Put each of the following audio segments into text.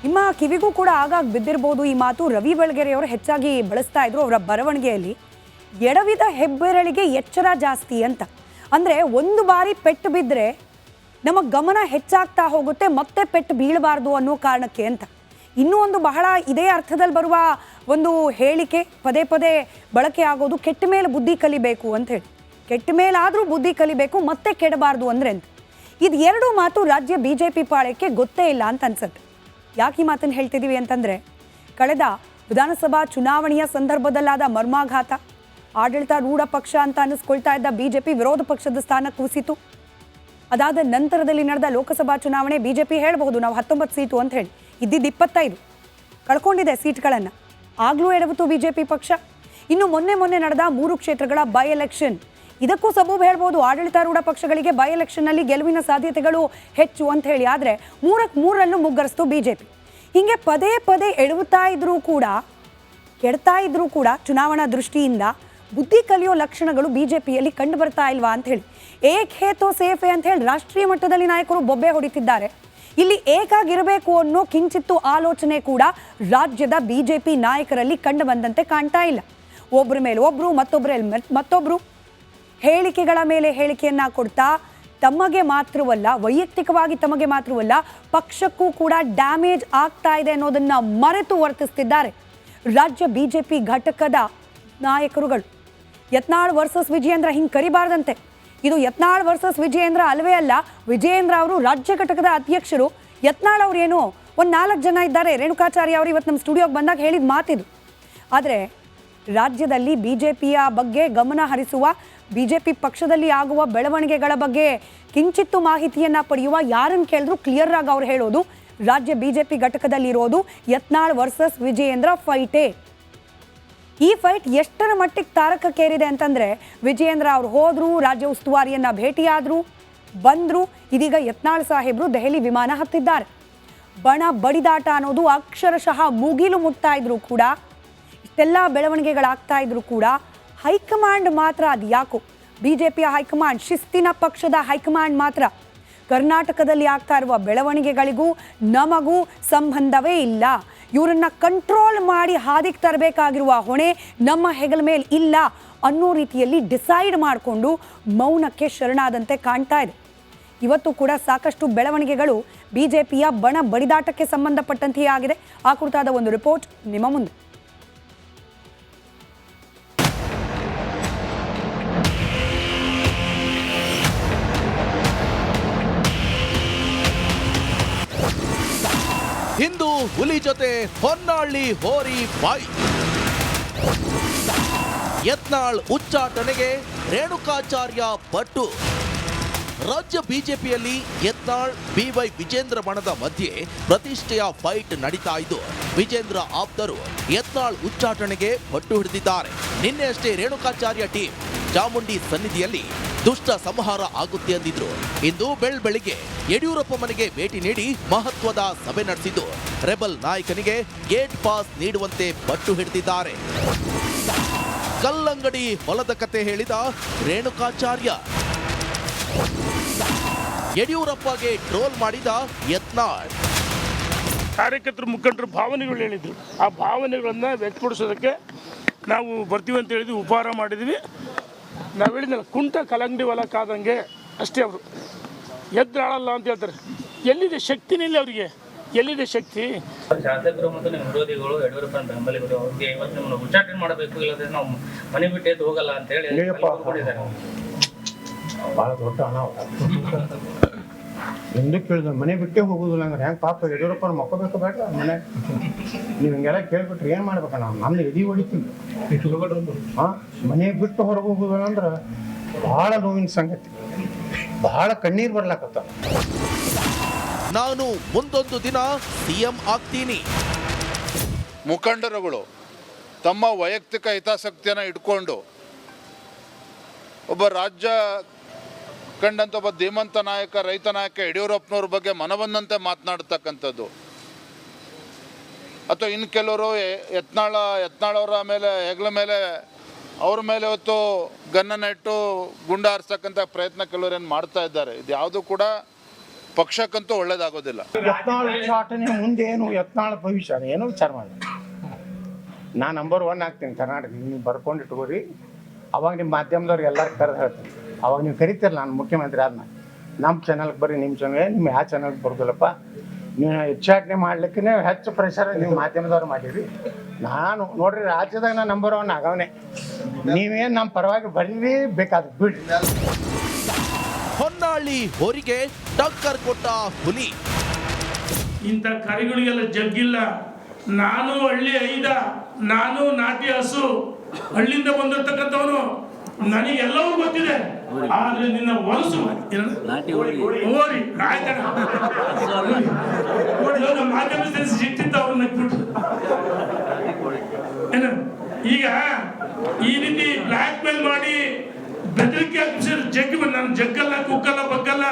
ನಿಮ್ಮ ಕಿವಿಗೂ ಕೂಡ ಆಗಾಗ ಬಿದ್ದಿರಬಹುದು ಈ ಮಾತು. ರವಿ ಬೆಳಗೆರೆಯವರು ಹೆಚ್ಚಾಗಿ ಬಳಸ್ತಾ ಇದ್ರು ಅವರ ಬರವಣಿಗೆಯಲ್ಲಿ. ಎಡವಿದ ಹೆಬ್ಬೆರಳಿಗೆ ಎಚ್ಚರ ಜಾಸ್ತಿ ಅಂತ. ಅಂದರೆ ಒಂದು ಬಾರಿ ಪೆಟ್ಟು ಬಿದ್ದರೆ ನಮ್ಮ ಗಮನ ಹೆಚ್ಚಾಗ್ತಾ ಹೋಗುತ್ತೆ, ಮತ್ತೆ ಪೆಟ್ಟು ಬೀಳಬಾರ್ದು ಅನ್ನೋ ಕಾರಣಕ್ಕೆ ಅಂತ. ಇನ್ನೂ ಒಂದು ಬಹಳ ಇದೇ ಅರ್ಥದಲ್ಲಿ ಬರುವ ಒಂದು ಹೇಳಿಕೆ ಪದೇ ಪದೇ ಬಳಕೆ ಆಗೋದು, ಕೆಟ್ಟ ಮೇಲೆ ಬುದ್ಧಿ ಕಲಿಬೇಕು ಅಂತ ಹೇಳಿ. ಕೆಟ್ಟ ಮೇಲಾದರೂ ಬುದ್ಧಿ ಕಲಿಬೇಕು, ಮತ್ತೆ ಕೆಡಬಾರ್ದು ಅಂದರೆ ಅಂತ. ಇದು ಎರಡು ಮಾತು ರಾಜ್ಯ BJP ಪಾಳ್ಯಕ್ಕೆ ಗೊತ್ತೇ ಇಲ್ಲ ಅಂತ ಅನ್ಸುತ್ತೆ. ಯಾಕೆ ಈ ಮಾತನ್ನು ಹೇಳ್ತಿದ್ದೀವಿ ಅಂತಂದರೆ, ಕಳೆದ ವಿಧಾನಸಭಾ ಚುನಾವಣೆಯ ಸಂದರ್ಭದಲ್ಲಾದ ಮರ್ಮಾಘಾತ, ಆಡಳಿತಾರೂಢ ಪಕ್ಷ ಅಂತ ಅನ್ನಿಸ್ಕೊಳ್ತಾ ಇದ್ದ BJP ವಿರೋಧ ಪಕ್ಷದ ಸ್ಥಾನ ಕುಸಿತು. ಅದಾದ ನಂತರದಲ್ಲಿ ನಡೆದ ಲೋಕಸಭಾ ಚುನಾವಣೆ BJP ಹೇಳಬಹುದು ನಾವು 19 ಸೀಟು ಅಂತ ಹೇಳಿ, ಇದ್ದಿದ್ದು 25 ಕಳ್ಕೊಂಡಿದೆ ಸೀಟ್ಗಳನ್ನು. ಆಗಲೂ ಎಡವಿತು BJP ಪಕ್ಷ. ಇನ್ನು ಮೊನ್ನೆ ನಡೆದ 3 ಕ್ಷೇತ್ರಗಳ ಬೈ ಎಲೆಕ್ಷನ್, ಇದಕ್ಕೂ ಸಬೂಬು ಹೇಳ್ಬೋದು. ಆಡಳಿತಾರೂಢ ಪಕ್ಷಗಳಿಗೆ ಬೈ ಎಲೆಕ್ಷನ್ನಲ್ಲಿ ಗೆಲುವಿನ ಸಾಧ್ಯತೆಗಳು ಹೆಚ್ಚು ಅಂತ ಹೇಳಿ. ಆದರೆ 3ರಲ್ಲೂ ಮುಗ್ಗರಿಸ್ತು BJP. ಹೀಗೆ ಪದೇ ಪದೇ ಎಡವುತ್ತಾ ಇದ್ರೂ ಕೂಡ, ಕೆಡ್ತಾ ಇದ್ರೂ ಕೂಡ ಚುನಾವಣಾ ದೃಷ್ಟಿಯಿಂದ ಬುದ್ಧಿ ಕಲಿಯೋ ಲಕ್ಷಣಗಳು BJPಯಲ್ಲಿ ಕಂಡು ಬರ್ತಾ ಇಲ್ವಾ ಅಂತ ಹೇಳಿ. ಏಕ್ ಹೇ ತೋ ಸೇಫ್ ಅಂತ ಹೇಳಿ ರಾಷ್ಟ್ರೀಯ ಮಟ್ಟದಲ್ಲಿ ನಾಯಕರು ಬೊಬ್ಬೆ ಹೊಡಿತಿದ್ದಾರೆ. ಇಲ್ಲಿ ಏಕಾಗಿರಬೇಕು ಅನ್ನೋ ಕಿಂಚಿತ್ತು ಆಲೋಚನೆ ಕೂಡ ರಾಜ್ಯದ BJP ನಾಯಕರಲ್ಲಿ ಕಂಡು ಬಂದಂತೆ ಕಾಣ್ತಾ ಇಲ್ಲ. ಒಬ್ಬರ ಮೇಲೆ ಒಬ್ಬರು, ಮತ್ತೊಬ್ಬರು ಹೇಳಿಕೆಗಳ ಮೇಲೆ ಹೇಳಿಕೆಯನ್ನ ಕೊಡ್ತಾ ತಮಗೆ ಮಾತ್ರವಲ್ಲ, ವೈಯಕ್ತಿಕವಾಗಿ ತಮಗೆ ಮಾತ್ರವಲ್ಲ, ಪಕ್ಷಕ್ಕೂ ಕೂಡ ಡ್ಯಾಮೇಜ್ ಆಗ್ತಾ ಇದೆ ಅನ್ನೋದನ್ನ ಮರೆತು ವರ್ತಿಸ್ತಿದ್ದಾರೆ ರಾಜ್ಯ BJP ಘಟಕದ ನಾಯಕರುಗಳು. ಯತ್ನಾಳ್ ವರ್ಸಸ್ ವಿಜಯೇಂದ್ರ ಹಿಂಗೆ ಕರಿಬಾರ್ದಂತೆ. ಇದು ಯತ್ನಾಳ್ ವರ್ಸಸ್ ವಿಜಯೇಂದ್ರ ಅಲ್ಲವೇ ಅಲ್ಲ. ವಿಜಯೇಂದ್ರ ಅವರು ರಾಜ್ಯ ಘಟಕದ ಅಧ್ಯಕ್ಷರು. ಯತ್ನಾಳ್ ಅವರು ಏನು ಒಂದು 4 ಜನ ಇದ್ದಾರೆ. ರೇಣುಕಾಚಾರ್ಯ ಅವರು ಇವತ್ತು ನಮ್ಮ ಸ್ಟುಡಿಯೋಗೆ ಬಂದಾಗ ಹೇಳಿದ ಮಾತಿದು. ಆದರೆ ರಾಜ್ಯದಲ್ಲಿ BJPಯ ಬಗ್ಗೆ ಗಮನ ಹರಿಸುವ, BJP ಪಕ್ಷದಲ್ಲಿ ಆಗುವ ಬೆಳವಣಿಗೆಗಳ ಬಗ್ಗೆ ಕಿಂಚಿತ್ತು ಮಾಹಿತಿಯನ್ನು ಪಡೆಯುವ ಯಾರನ್ನು ಕೇಳಿದ್ರು ಕ್ಲಿಯರ್ ಆಗಿ ಅವ್ರು ಹೇಳೋದು, ರಾಜ್ಯ BJP ಘಟಕದಲ್ಲಿರೋದು ಯತ್ನಾಳ್ ವರ್ಸಸ್ ವಿಜಯೇಂದ್ರ ಫೈಟೇ. ಈ ಫೈಟ್ ಎಷ್ಟರ ಮಟ್ಟಿಗೆ ತಾರಕಕ್ಕೇರಿದೆ ಅಂತಂದರೆ, ವಿಜಯೇಂದ್ರ ಅವರು ಹೋದರು, ರಾಜ್ಯ ಉಸ್ತುವಾರಿಯನ್ನು ಭೇಟಿಯಾದರು, ಬಂದರು. ಇದೀಗ ಯತ್ನಾಳ್ ಸಾಹೇಬರು ದೆಹಲಿ ವಿಮಾನ ಹತ್ತಿದ್ದಾರೆ. ಬಣ ಬಡಿದಾಟ ಅನ್ನೋದು ಅಕ್ಷರಶಃ ಮುಗಿಲು ಮುಟ್ತಾ ಇದ್ರು ಕೂಡ, ಇಷ್ಟೆಲ್ಲ ಬೆಳವಣಿಗೆಗಳಾಗ್ತಾ ಇದ್ರು ಕೂಡ ಹೈಕಮಾಂಡ್ ಮಾತ್ರ ಅದು ಯಾಕೋ BJPಯ ಹೈಕಮಾಂಡ್, ಶಿಸ್ತಿನ ಪಕ್ಷದ ಹೈಕಮಾಂಡ್ ಮಾತ್ರ ಕರ್ನಾಟಕದಲ್ಲಿ ಆಗ್ತಾ ಇರುವ ಬೆಳವಣಿಗೆಗಳಿಗೂ ನಮಗೂ ಸಂಬಂಧವೇ ಇಲ್ಲ, ಇವರನ್ನ ಕಂಟ್ರೋಲ್ ಮಾಡಿ ಹಾದಿಗೆ ತರಬೇಕಾಗಿರುವ ಹೊಣೆ ನಮ್ಮ ಹೆಗಲ ಮೇಲೆ ಇಲ್ಲ ಅನ್ನೋ ರೀತಿಯಲ್ಲಿ ಡಿಸೈಡ್ ಮಾಡಿಕೊಂಡು ಮೌನಕ್ಕೆ ಶರಣಾದಂತೆ ಕಾಣ್ತಾ ಇದೆ. ಇವತ್ತು ಕೂಡ ಸಾಕಷ್ಟು ಬೆಳವಣಿಗೆಗಳು BJPಯ ಬಣ ಬಡಿದಾಟಕ್ಕೆ ಸಂಬಂಧಪಟ್ಟಂತೆಯೇ ಆಗಿದೆ. ಆ ಕುರಿತಾದ ಒಂದು ರಿಪೋರ್ಟ್ ನಿಮ್ಮ ಮುಂದೆ. ಹಿಂದೂ ಹುಲಿ ಜೊತೆ ಹೊನ್ನಾಳಿ ಹೋರಿ ಬಾಯಿ. ಯತ್ನಾಳ್ ಉಚ್ಚಾಟನೆಗೆ ರೇಣುಕಾಚಾರ್ಯ ಪಟ್ಟು. ರಾಜ್ಯ BJPಯಲ್ಲಿ ಯತ್ನಾಳ್ BY ವಿಜೇಂದ್ರ ಬಣದ ಮಧ್ಯೆ ಪ್ರತಿಷ್ಠೆಯ ಫೈಟ್ ನಡೀತಾ ಇದ್ದು, ವಿಜೇಂದ್ರ ಆಪ್ತರು ಯತ್ನಾಳ್ ಉಚ್ಚಾಟನೆಗೆ ಪಟ್ಟು ಹಿಡಿದಿದ್ದಾರೆ. ನಿನ್ನೆ ಅಷ್ಟೇ ರೇಣುಕಾಚಾರ್ಯ ಟೀಮ್ ಚಾಮುಂಡಿ ಸನ್ನಿಧಿಯಲ್ಲಿ ದುಷ್ಟ ಸಂಹಾರ ಆಗುತ್ತೆ ಅಂದಿದ್ರು. ಇಂದು ಬೆಳಿಗ್ಗೆ ಯಡಿಯೂರಪ್ಪ ಮನೆಗೆ ಭೇಟಿ ನೀಡಿ ಮಹತ್ವದ ಸಭೆ ನಡೆಸಿದ್ದು, ರೆಬಲ್ ನಾಯಕನಿಗೆ ಗೇಟ್ ಪಾಸ್ ನೀಡುವಂತೆ ಪಟ್ಟು ಹಿಡಿದಿದ್ದಾರೆ. ಕಲ್ಲಂಗಡಿ ಹೊಲದ ಕತೆ ಹೇಳಿದ ರೇಣುಕಾಚಾರ್ಯ, ಯಡಿಯೂರಪ್ಪಗೆ ಟ್ರೋಲ್ ಮಾಡಿದ ಯತ್ನಾಳ್. ಕಾರ್ಯಕರ್ತರು ಮುಖಂಡರು ಭಾವನೆಗಳು ಹೇಳಿದ್ರು, ಆ ಭಾವನೆಗಳನ್ನು ವ್ಯಕ್ತಪಡಿಸೋದಕ್ಕೆ ನಾವು ಬರ್ತೀವಿ ಅಂತ ಹೇಳಿದ್ವಿ, ಉಪಹಾರ ಮಾಡಿದ್ವಿ. ನಾವು ಹೇಳಿದ್ನಲ್ಲ, ಕುಂಟ ಕಲ್ಲಂಗಡಿ ಹೊಲ ಕಾದಂಗೆ ಅಷ್ಟೇ. ಅವರು ಎದ್ರಾಳಲ್ಲ ಅಂತ ಹೇಳ್ತಾರೆ. ಎಲ್ಲಿದೆ ಶಕ್ತಿನಿಲ್ಲ ಅವರಿಗೆ, ಎಲ್ಲಿದೆ ಶಕ್ತಿ? ಶಾಸಕರು ಮತ್ತು ನಿಮ್ಮ ವಿರೋಧಿಗಳು, ಯಡಿಯೂರಪ್ಪನ ಬೆಂಬಲಿಗರು ಅವ್ರಿಗೆ ಇವತ್ತು ನಿಮ್ಮನ್ನು ಉಚ್ಚಾಟನೆ ಮಾಡಬೇಕು, ಇಲ್ಲದ್ರೆ ನಾವು ಮನೆ ಬಿಟ್ಟು ಎದ್ದು ಹೋಗಲ್ಲ ಅಂತ ಹೇಳಿ ಕೊಟ್ಟಿದ್ದಾರೆ. ಭಾಳ ದೊಡ್ಡ ಅನಾಹುತ. ಎಂದು ಕೇಳಿದ್ರೆ ಮನೆ ಬಿಟ್ಟೇ ಹೋಗೋದಿಲ್ಲ ಅಂದ್ರೆ ಹೆಂಗೆ? ಪಾಪ ಯಡಿಯೂರಪ್ಪನ ಮಕ್ಕೋಬೇಕು ಬೇಡ ಮನೆ. ನೀವು ಹಿಂಗೆಲ್ಲ ಕೇಳ್ಬಿಟ್ರೆ ಏನು ಮಾಡ್ಬೇಕ? ನಾವು ನಮ್ದು ಎದಿ ಹೊಡಿತೀವಿ. ಹಾಂ, ಮನೆ ಬಿಟ್ಟು ಹೊರಗೆ ಹೋಗೋದಿಲ್ಲ ಅಂದ್ರೆ ಭಾಳ ನೋವಿನ ಸಂಗತಿ, ಭಾಳ ಕಣ್ಣೀರು ಬರ್ಲಾಕತ್ತ. ನಾನು ಮುಂದೊಂದು ದಿನ CM ಆಗ್ತೀನಿ. ಮುಖಂಡರುಗಳು ತಮ್ಮ ವೈಯಕ್ತಿಕ ಹಿತಾಸಕ್ತಿಯನ್ನು ಇಟ್ಕೊಂಡು ಒಬ್ಬ ರಾಜ್ಯ ಕಂಡಂಥ ಒಬ್ಬ ಧೀಮಂತ ನಾಯಕ, ರೈತ ನಾಯಕ ಯಡಿಯೂರಪ್ಪನವ್ರ ಬಗ್ಗೆ ಮನಬಂದಂತೆ ಮಾತನಾಡ್ತಕ್ಕಂಥದ್ದು, ಅಥವಾ ಇನ್ನು ಕೆಲವರು ಯತ್ನಾಳವರ ಮೇಲೆ ಹೆಗಲ ಮೇಲೆ ಅವ್ರ ಮೇಲೆ ಹೊತ್ತು ಗನ್ನನ್ನು ಇಟ್ಟು ಗುಂಡ ಹಾರಿಸ್ತಕ್ಕಂಥ ಪ್ರಯತ್ನ ಕೆಲವರೇನು ಮಾಡ್ತಾ ಇದ್ದಾರೆ. ಇದು ಯಾವುದು ಕೂಡ ಪಕ್ಷಕ್ಕಂತೂ ಒಳ್ಳೇದಾಗೋದಿಲ್ಲ. ಯತ್ನಾಳ್ ಉಚ್ಚಾಟನೆ ಮುಂದೆ ಏನು ಯತ್ನಾಳ್ ಭವಿಷ್ಯ ಏನೋ ವಿಚಾರ ಮಾಡಿ. ನಾನು ನಂಬರ್ 1 ಆಗ್ತೀನಿ ಕರ್ನಾಟಕ. ನೀವು ಬರ್ಕೊಂಡು ಇಟ್ಕೋರಿ. ಅವಾಗ ನಿಮ್ಮ ಮಾಧ್ಯಮದವ್ರಿಗೆ ಎಲ್ಲರೂ ಕರೆದು ಹೇಳ್ತೀನಿ. ಅವಾಗ ನೀವು ಕರಿತೀರ ನಾನು ಮುಖ್ಯಮಂತ್ರಿ ಆದ್ಮೇಲೆ ನಮ್ಮ ಚಾನಲ್ಗೆ ಬರ್ರಿ. ನಿಮ್ಮ ಚಾನಲ್ ನಿಮ್ಮ ಯಾವ ಚಾನಲ್ಗೆ ಬರೋದಿಲ್ಲಪ್ಪ. ನೀವು ಉಚ್ಚಾಟನೆ ಮಾಡ್ಲಿಕ್ಕೆ ಹೆಚ್ಚು ಪ್ರೆಷರ್ ನೀವು ಮಾಧ್ಯಮದವ್ರು ಮಾಡಿರಿ. ನಾನು ನೋಡ್ರಿ ರಾಜ್ಯದಾಗ ನಾನು ನಂಬರ್ 1 ಆಗವನೇ. ನೀವೇನು ನಮ್ಮ ಪರವಾಗಿ ಬರೀ ಬೇಕಾದ್ರೆ ಬಿಡ್ರಿ. ಹೊನ್ನಾಳಿ ಹೋರಿಗೆ ಟಕ್ಕರ್ ಕೊಟ್ಟ ಹುಲಿ. ಇಂಥ ಕರಿಗಳಿಗೆಲ್ಲ ಜಗ್ಗಿಲ್ಲ. ನಾನು ಹಳ್ಳಿ ಐದ, ನಾನು ನಾಟಿ ಹಸು, ಹಳ್ಳಿಯಿಂದ ಬಂದಿರ್ತಕ್ಕಂಥವನು, ನನಗೆಲ್ಲವೂ ಗೊತ್ತಿದೆ. ಆದ್ರೆ ನಿನ್ನ ಹೊಲಸು ಓರಿ ಆಯ್ತಣ್ಣ ಮಾಧ್ಯಮ ಸಿಟ್ಟಿತ್ತು ಅವ್ರನ್ನ ನಕ್ಬಿಟ್ರು. ಏನು ಈಗ ಈ ರೀತಿ ಬ್ಲ್ಯಾಕ್ ಮೇಲ್ ಮಾಡಿ ಬೆದರಿಕೆ ಜಗ್ಗಿ ನಾನು ಜಗ್ಗಲ್ಲ, ಕುಕ್ಕಲ್ಲ, ಬಗ್ಗಲ್ಲ.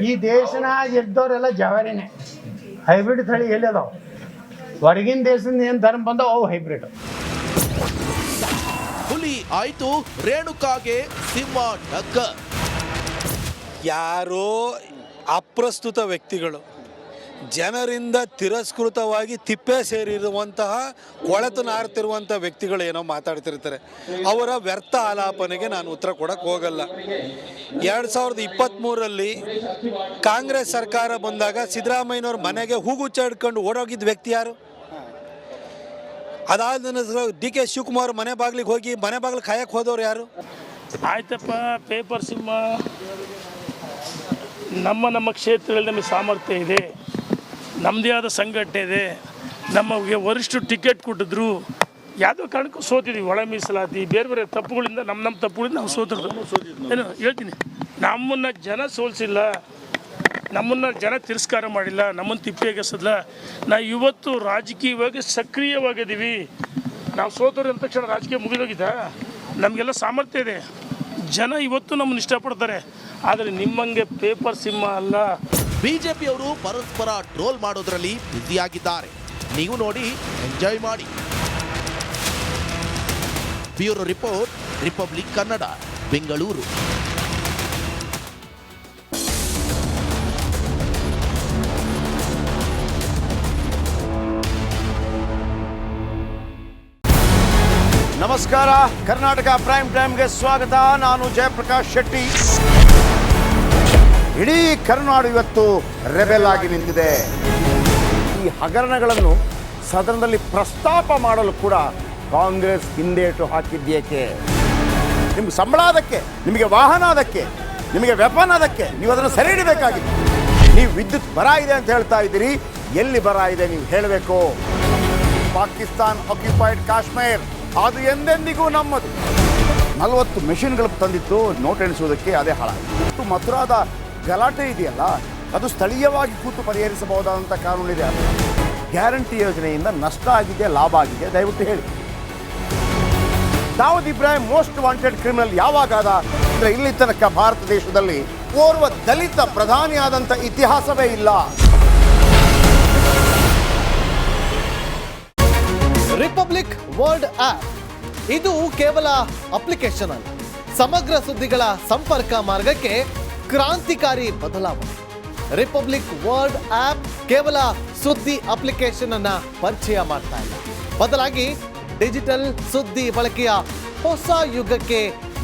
ಈ ದೇಶನ ಇದ್ದವರೆಲ್ಲ ಜವಾರಿನೇ. ಹೈಬ್ರಿಡ್ ತಳಿ ಎಲ್ಲಿ ಅದಾವ? ಹೊರಗಿನ ದೇಶದಿಂದ ಏನು ಧರ್ಮ ಬಂದವು ಅವು ಹೈಬ್ರಿಡ್. ಹುಲಿ ಆಯ್ತು, ರೇಣುಕಾಗೆ ಸಿಂಹ ಟಕ್ಕರ್. ಯಾರೋ ಅಪ್ರಸ್ತುತ ವ್ಯಕ್ತಿಗಳು, ಜನರಿಂದ ತಿರಸ್ಕೃತವಾಗಿ ತಿಪ್ಪೆ ಸೇರಿರುವಂತಹ ಕೊಳೆತು ನಾರ್ತಿರುವಂಥ ವ್ಯಕ್ತಿಗಳು ಏನೋ ಮಾತಾಡ್ತಿರ್ತಾರೆ. ಅವರ ವ್ಯರ್ಥ ಆಲಾಪನೆಗೆ ನಾನು ಉತ್ತರ ಕೊಡಕ್ಕೆ ಹೋಗಲ್ಲ. 2023ರಲ್ಲಿ ಕಾಂಗ್ರೆಸ್ ಸರ್ಕಾರ ಬಂದಾಗ ಸಿದ್ದರಾಮಯ್ಯನವ್ರ ಮನೆಗೆ ಹೂಗುಚ್ಚ ಹಿಡ್ಕೊಂಡು ಓಡೋಗಿದ್ದ ವ್ಯಕ್ತಿ ಯಾರು? ಅದಾದ ನಂತರ ಡಿ ಕೆ ಶಿವಕುಮಾರ್ ಮನೆ ಬಾಗಿಲಿಗೆ ಹೋಗಿ ಮನೆ ಬಾಗಿಲು ಕಾಯಕ್ಕೆ ಹೋದವ್ರು ಯಾರು? ಆಯ್ತಪ್ಪ, ಪೇಪರ್ ಸಿಂಹ. ನಮ್ಮ ಕ್ಷೇತ್ರದಲ್ಲಿ ನಮಗೆ ಸಾಮರ್ಥ್ಯ ಇದೆ, ನಮ್ಮದೇ ಆದ ಸಂಘಟನೆ ಇದೆ. ನಮಗೆ ವರಿಷ್ಠರು ಟಿಕೆಟ್ ಕೊಟ್ಟಿದ್ರು, ಯಾವುದೋ ಕಾರಣಕ್ಕೂ ಸೋತಿದ್ವಿ. ಒಳ ಮೀಸಲಾತಿ ಬೇರೆ ಬೇರೆ ತಪ್ಪುಗಳಿಂದ ನಮ್ಮ ತಪ್ಪುಗಳಿಂದ ನಾವು ಸೋತಿರ್ತೀವಿ. ಏನು ಹೇಳ್ತೀನಿ, ನಮ್ಮನ್ನು ಜನ ಸೋಲಿಸಿಲ್ಲ, ನಮ್ಮನ್ನು ಜನ ತಿರಸ್ಕಾರ ಮಾಡಿಲ್ಲ, ನಮ್ಮನ್ನು ತಿಪ್ಪೆಗೆಸಲ್ಲ. ನಾವು ಇವತ್ತು ರಾಜಕೀಯವಾಗಿ ಸಕ್ರಿಯವಾಗಿದ್ದೀವಿ. ನಾವು ಸೋತರು ಅಂದ ತಕ್ಷಣ ರಾಜಕೀಯ ಮುಗಿದೋಗಿದ್ದ? ನಮಗೆಲ್ಲ ಸಾಮರ್ಥ್ಯ ಇದೆ. ಜನ ಇವತ್ತು ನಮ್ಮನ್ನು ಇಷ್ಟಪಡ್ತಾರೆ. ಆದರೆ ನಿಮ್ಮಂಗೆ ಪೇಪರ್ ಸಿಂಹ ಅಲ್ಲ. ಬಿಜೆಪಿಯವರು ಪರಸ್ಪರ ಟ್ರೋಲ್ ಮಾಡೋದ್ರಲ್ಲಿ ಬ್ಯುಸಿಯಾಗಿದ್ದಾರೆ. ನೀವು ನೋಡಿ, ಎಂಜಾಯ್ ಮಾಡಿ. Bureau report, republic Kannada, Bengaluru. ನಮಸ್ಕಾರ, ಕರ್ನಾಟಕ ಪ್ರೈಮ್ ಟೈಮ್ಗೆ ಸ್ವಾಗತ. ನಾನು ಜಯಪ್ರಕಾಶ್ ಶೆಟ್ಟಿ. ಇಡೀ ಕರ್ನಾಡು ಇವತ್ತು ರೆಬೆಲ್ ಆಗಿ ನಿಂತಿದೆ. ಈ ಹಗರಣಗಳನ್ನು ಸದನದಲ್ಲಿ ಪ್ರಸ್ತಾಪ ಮಾಡಲು ಕೂಡ ಕಾಂಗ್ರೆಸ್ ಹಿಂದೇಟು ಹಾಕಿದ್ದೇಕೆ? ನಿಮ್ಗೆ ಸಂಬಳ ಅದಕ್ಕೆ, ನಿಮಗೆ ವಾಹನ ಅದಕ್ಕೆ, ನಿಮಗೆ ವೆಪನ್ ಅದಕ್ಕೆ, ನೀವು ಅದನ್ನು ಸೆರೆ ಹಿಡಿಬೇಕಾಗಿದೆ. ನೀವು ವಿದ್ಯುತ್ ಬರ ಇದೆ ಅಂತ ಹೇಳ್ತಾ ಇದ್ದೀರಿ. ಎಲ್ಲಿ ಬರ ಇದೆ ನೀವು ಹೇಳಬೇಕು. ಪಾಕಿಸ್ತಾನ್ ಆಕ್ಯುಪೈಡ್ ಕಾಶ್ಮೀರ್ ಅದು ಎಂದೆಂದಿಗೂ ನಮ್ಮದು. 40 ಮೆಷಿನ್ಗಳು ತಂದಿತ್ತು ನೋಟ್ ಎಣಿಸುವುದಕ್ಕೆ, ಅದೇ ಹಾಳಾಯಿತು. ಮಥುರಾದ ಗಲಾಟೆ ಇದೆಯಲ್ಲ, ಅದು ಸ್ಥಳೀಯವಾಗಿ ಕೂತು ಪರಿಹರಿಸಬಹುದಾದಂಥ ಕಾನೂನಿದೆ. ಗ್ಯಾರಂಟಿ ಯೋಜನೆಯಿಂದ ನಷ್ಟ ಆಗಿದೆ, ಲಾಭ ಆಗಿದೆ, ದಯವಿಟ್ಟು ಹೇಳಿ. Dawood Ibrahim most wanted criminal ಯಾವಾಗಾದ ಅಂದರೆ ಇಲ್ಲಿ ತನಕ ಭಾರತ ದೇಶದಲ್ಲಿ ಓರ್ವ ದಲಿತ ಪ್ರಧಾನಿಯಾದಂಥ ಇತಿಹಾಸವೇ ಇಲ್ಲ. ರಿಪಬ್ಲಿಕ್ ವರ್ಲ್ಡ್ ಆಪ್ ಇದು ಕೇವಲ ಅಪ್ಲಿಕೇಶನ್ ಅಲ್ಲ, ಸಮಗ್ರ ಸುದ್ದಿಗಳ ಸಂಪರ್ಕ ಮಾರ್ಗಕ್ಕೆ ಕ್ರಾಂತಿಕಾರಿ ಬದಲಾವಣೆ. ರಿಪಬ್ಲಿಕ್ ವರ್ಲ್ಡ್ ಆಪ್ ಕೇವಲ ಸುದ್ದಿ ಅಪ್ಲಿಕೇಶನ್ ಅನ್ನ ಪರಿಚಯ ಮಾಡ್ತಾ ಇಲ್ಲ, ಬದಲಾಗಿ ಡಿಜಿಟಲ್ ಸುದ್ದಿ ಬಳಕೆಯ ಹೊಸ ಯುಗಕ್ಕೆ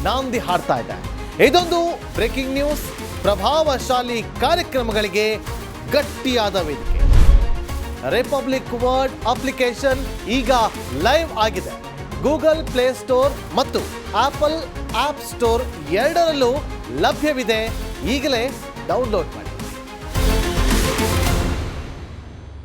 ನಾಂದಿ ಹಾಡ್ತಾ ಇದೆ. ಇದೊಂದು ಬ್ರೇಕಿಂಗ್ ನ್ಯೂಸ್, ಪ್ರಭಾವಶಾಲಿ ಕಾರ್ಯಕ್ರಮಗಳಿಗೆ ಗಟ್ಟಿಯಾದ ವೇದಿಕೆ. ರಿಪಬ್ಲಿಕ್ ವರ್ಲ್ಡ್ ಅಪ್ಲಿಕೇಶನ್ ಈಗ ಲೈವ್ ಆಗಿದೆ. ಗೂಗಲ್ ಪ್ಲೇ ಸ್ಟೋರ್ ಮತ್ತು ಆಪಲ್ ಆಪ್ ಸ್ಟೋರ್ ಎರಡರಲ್ಲೂ ಲಭ್ಯವಿದೆ. ಈಗಲೇ ಡೌನ್ಲೋಡ್ ಮಾಡಿ.